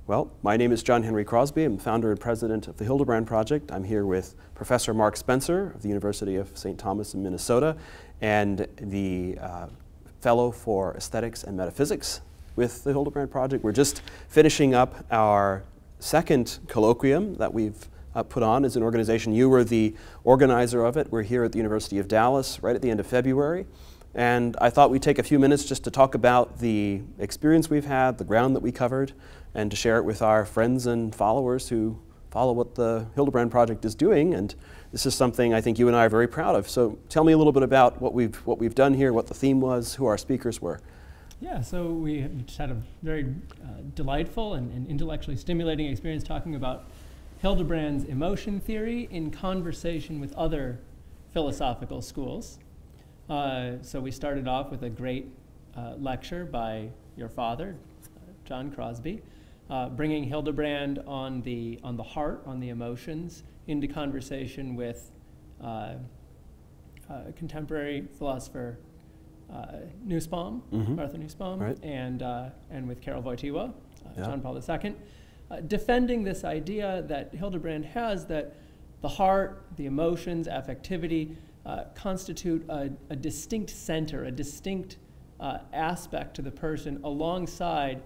Well, my name is John Henry Crosby. I'm the founder and president of the Hildebrand Project. I'm here with Professor Mark Spencer of the University of St. Thomas in Minnesota and the Fellow for Aesthetics and Metaphysics with the Hildebrand Project. We're just finishing up our second colloquium that we've put on as an organization. You were the organizer of it. We're here at the University of Dallas right at the end of February. And I thought we'd take a few minutes just to talk about the experience we've had, the ground that we covered, and to share it with our friends and followers who follow what the Hildebrand Project is doing. And this is something I think you and I are very proud of. So tell me a little bit about what we've done here, what the theme was, who our speakers were. Yeah, so we just had a very delightful and intellectually stimulating experience talking about Hildebrand's emotion theory in conversation with other philosophical schools. So we started off with a great lecture by your father, John Crosby, bringing Hildebrand on the heart, on the emotions, into conversation with contemporary philosopher Nussbaum, Arthur Nussbaum, right. and with Karol Wojtyła, Yeah. John Paul II, defending this idea that Hildebrand has that the heart, the emotions, affectivity, constitute a distinct center, a distinct aspect to the person alongside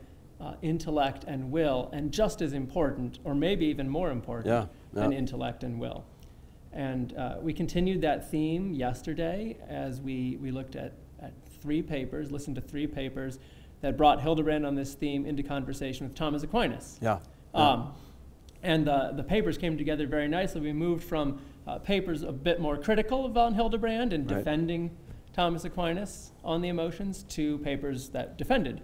intellect and will, and just as important, or maybe even more important, than intellect and will. And we continued that theme yesterday as we looked at three papers, listened to three papers that brought Hildebrand on this theme into conversation with Thomas Aquinas. And the papers came together very nicely. We moved from papers a bit more critical of von Hildebrand and defending Thomas Aquinas on the emotions to papers that defended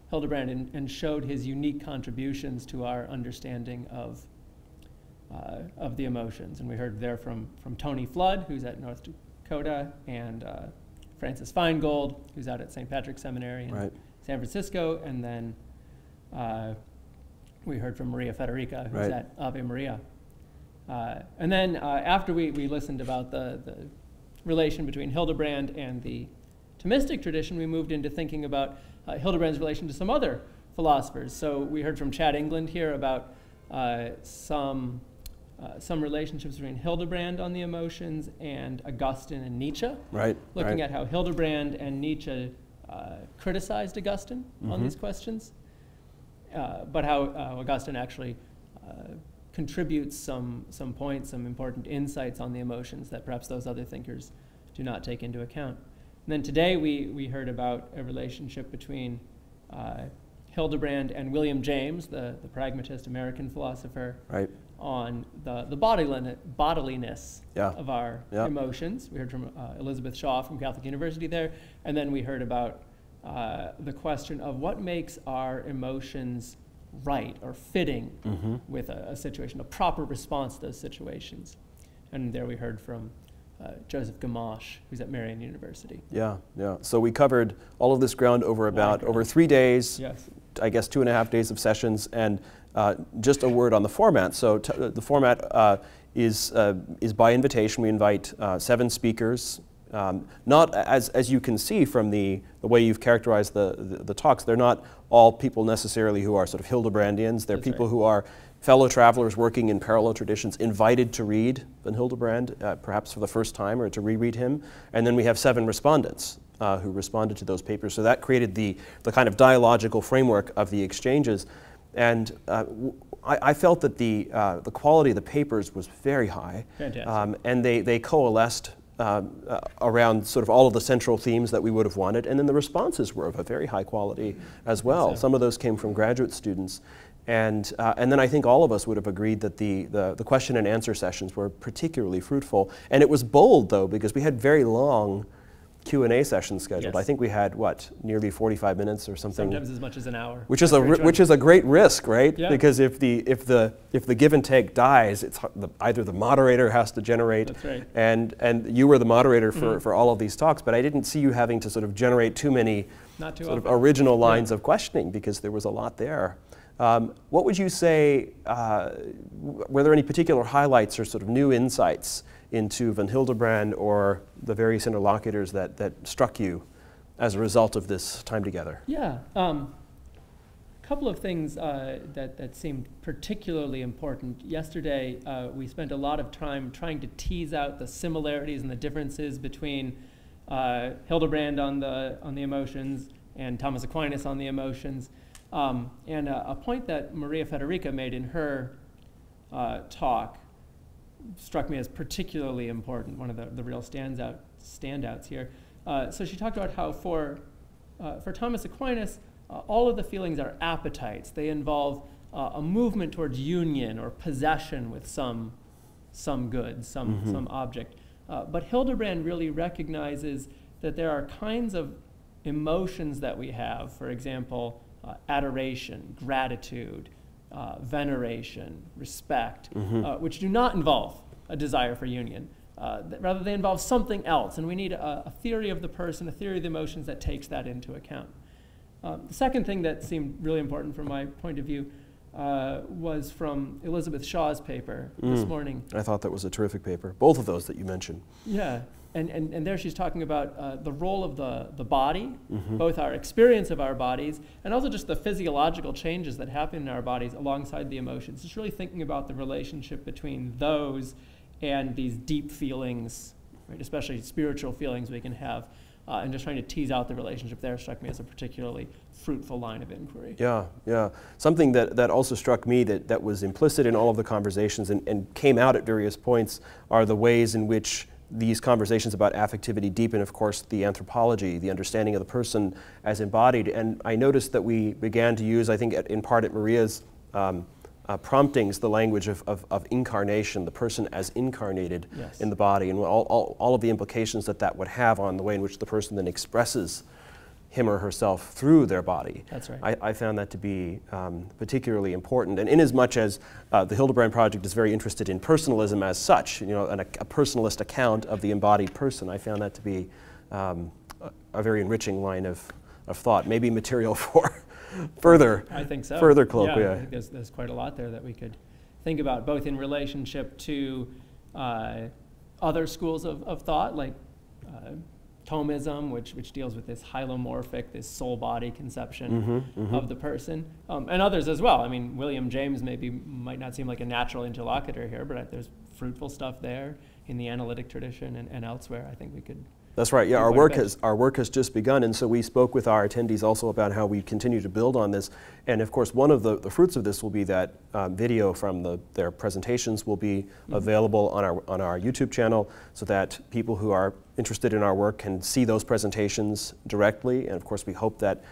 Hildebrand and showed his unique contributions to our understanding of the emotions. And we heard there from Tony Flood, who's at North Dakota, and Francis Feingold, who's out at St. Patrick's Seminary in San Francisco, and then we heard from Maria Federica, who's at Ave Maria. And then after we listened about the relation between Hildebrand and the Thomistic tradition, we moved into thinking about Hildebrand's relation to some other philosophers. So we heard from Chad England here about some relationships between Hildebrand on the emotions and Augustine and Nietzsche. Looking at how Hildebrand and Nietzsche criticized Augustine on these questions, but how Augustine actually contributes some points, some important insights on the emotions that perhaps those other thinkers do not take into account. And then today we heard about a relationship between Hildebrand and William James, the pragmatist American philosopher, on the bodiliness of our emotions. We heard from Elizabeth Shaw from Catholic University there, and then we heard about the question of what makes our emotions right or fitting with a situation, a proper response to those situations. And there we heard from Joseph Gamache, who's at Marian University. So we covered all of this ground over 3 days, I guess 2.5 days of sessions, and just a word on the format. So the format is by invitation. We invite 7 speakers. Not as you can see from the way you've characterized the talks, they're not all people necessarily who are sort of Hildebrandians. They're people who are fellow travelers working in parallel traditions, invited to read von Hildebrand, perhaps for the first time, or to reread him. And then we have 7 respondents who responded to those papers. So that created the kind of dialogical framework of the exchanges. And I felt that the quality of the papers was very high. Fantastic. And they coalesced around sort of all of the central themes that we would have wanted. And then the responses were of a very high quality as well. Some of those came from graduate students. And then I think all of us would have agreed that the question and answer sessions were particularly fruitful. And it was bold, though, because we had very long Q&A sessions scheduled. I think we had, nearly 45 minutes or something. Sometimes as much as an hour. Which is a great risk, right? Because if the give and take dies, it's either the moderator has to generate, and you were the moderator for all of these talks, but I didn't see you having to sort of generate too many sort of original lines of questioning, because there was a lot there. What would you say, were there any particular highlights or sort of new insights into von Hildebrand or the various interlocutors that struck you as a result of this time together? Yeah, couple of things that seemed particularly important. Yesterday, we spent a lot of time trying to tease out the similarities and the differences between Hildebrand on the emotions and Thomas Aquinas on the emotions. And a point that Maria Federica made in her talk struck me as particularly important, one of the real standouts here. So she talked about how for Thomas Aquinas, all of the feelings are appetites. They involve a movement towards union or possession with some good, some object. But Hildebrand really recognizes that there are kinds of emotions that we have, for example, adoration, gratitude, veneration, respect, which do not involve a desire for union. Rather, they involve something else, and we need a theory of the person, a theory of the emotions that takes that into account. The second thing that seemed really important from my point of view was from Elizabeth Shaw's paper this morning. I thought that was a terrific paper, both of those that you mentioned. Yeah, and there she's talking about the role of the body, both our experience of our bodies, and also just the physiological changes that happen in our bodies alongside the emotions. It's really thinking about the relationship between those and these deep feelings, right, especially spiritual feelings we can have, and just trying to tease out the relationship there struck me as a particularly fruitful line of inquiry. Yeah. Something that also struck me that was implicit in all of the conversations and came out at various points are the ways in which these conversations about affectivity deepen, of course, the anthropology, the understanding of the person as embodied. And I noticed that we began to use, I think in part at Maria's promptings, the language of incarnation, the person as incarnated in the body, and all of the implications that would have on the way in which the person then expresses him or herself through their body. That's right. I found that to be particularly important. And inasmuch as the Hildebrand Project is very interested in personalism as such, you know, a personalist account of the embodied person, I found that to be a very enriching line of thought, maybe material for further colloquia. Yeah, I think there's quite a lot there that we could think about, both in relationship to other schools of thought, like Thomism, which deals with this hylomorphic, this soul-body conception of the person, and others as well. I mean, William James might not seem like a natural interlocutor here, but there's fruitful stuff there in the analytic tradition and elsewhere. I think we could. That's right. Yeah, our work has just begun, and so we spoke with our attendees also about how we continue to build on this. And of course, one of the fruits of this will be that video from their presentations will be available on our YouTube channel, so that people who are interested in our work can see those presentations directly. And of course, we hope that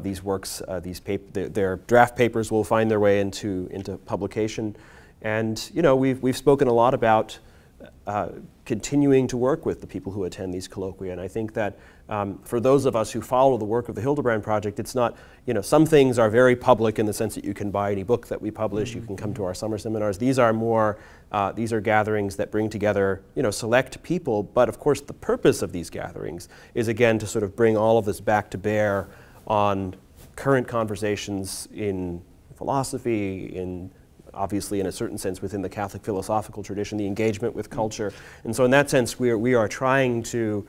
these works, their draft papers, will find their way into publication. And you know, we've spoken a lot about continuing to work with the people who attend these colloquia. And I think that for those of us who follow the work of the Hildebrand Project, it's not, you know, some things are very public in the sense that you can buy any book that we publish, you can come to our summer seminars. These are more, these are gatherings that bring together, you know, select people. But of course, the purpose of these gatherings is, again, to sort of bring all of this back to bear on current conversations in philosophy, obviously in a certain sense within the Catholic philosophical tradition, the engagement with culture. And so in that sense, we are trying to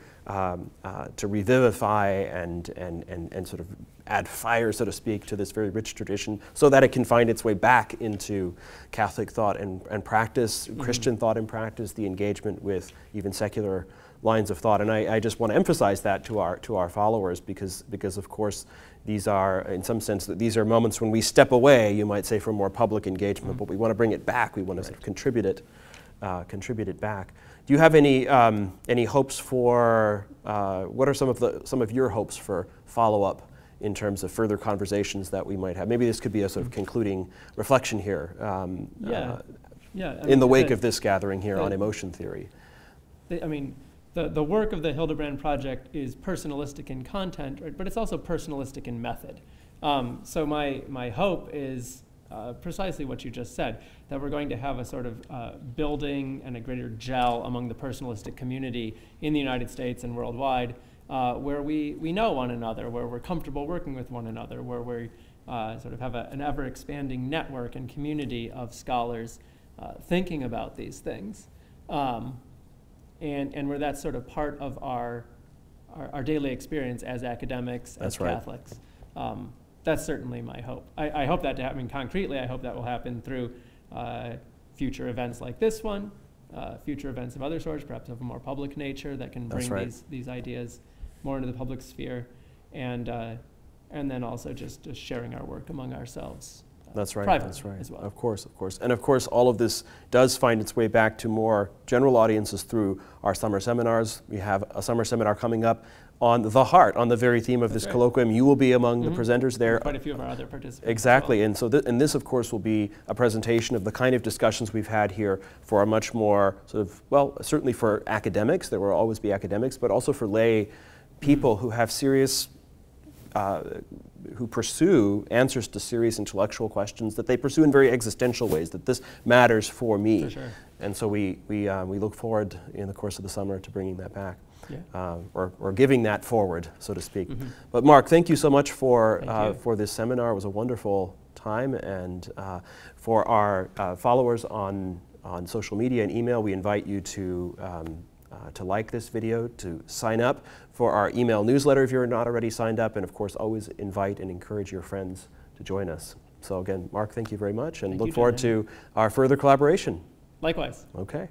revivify and sort of add fire, so to speak, to this very rich tradition, so that it can find its way back into Catholic thought and practice, Christian thought and practice, the engagement with even secular lines of thought. And I just want to emphasize that to our followers, because of course these are, in some sense, these are moments when we step away, you might say, from more public engagement, but we want to bring it back. We want to sort of contribute it back. Do you have any hopes for, what are some of your hopes for follow-up in terms of further conversations that we might have? Maybe this could be a sort of concluding reflection here in the wake of this gathering here on emotion theory. The work of the Hildebrand Project is personalistic in content, right, but it's also personalistic in method. So my hope is precisely what you just said, that we're going to have a sort of building and a greater gel among the personalistic community in the United States and worldwide, where we know one another, where we're comfortable working with one another, where we sort of have an ever-expanding network and community of scholars thinking about these things. And where that's sort of part of our daily experience as academics, as Catholics. that's certainly my hope. I hope that to happen concretely. I hope that will happen through future events like this one, future events of other sorts, perhaps of a more public nature that can bring these ideas more into the public sphere, and then also just sharing our work among ourselves. That's right. Private That's right. As well. Of course, of course. And of course, all of this does find its way back to more general audiences through our summer seminars. We have a summer seminar coming up on the heart, on the very theme of this colloquium. You will be among the presenters there. And quite a few of our other participants. Exactly. Well. And so and this, of course, will be a presentation of the kind of discussions we've had here for a much more sort of, well, certainly for academics. There will always be academics, but also for lay people who have serious who pursue answers to serious intellectual questions that they pursue in very existential ways, that this matters for me. For sure. And so we look forward in the course of the summer to bringing that back, yeah. or giving that forward, so to speak. But Mark, thank you so much for this seminar. It was a wonderful time, and for our followers on social media and email, we invite you to like this video, to sign up for our email newsletter if you're not already signed up, and of course always invite and encourage your friends to join us. So again, Mark, thank you very much, and look forward to our further collaboration. Likewise. Okay.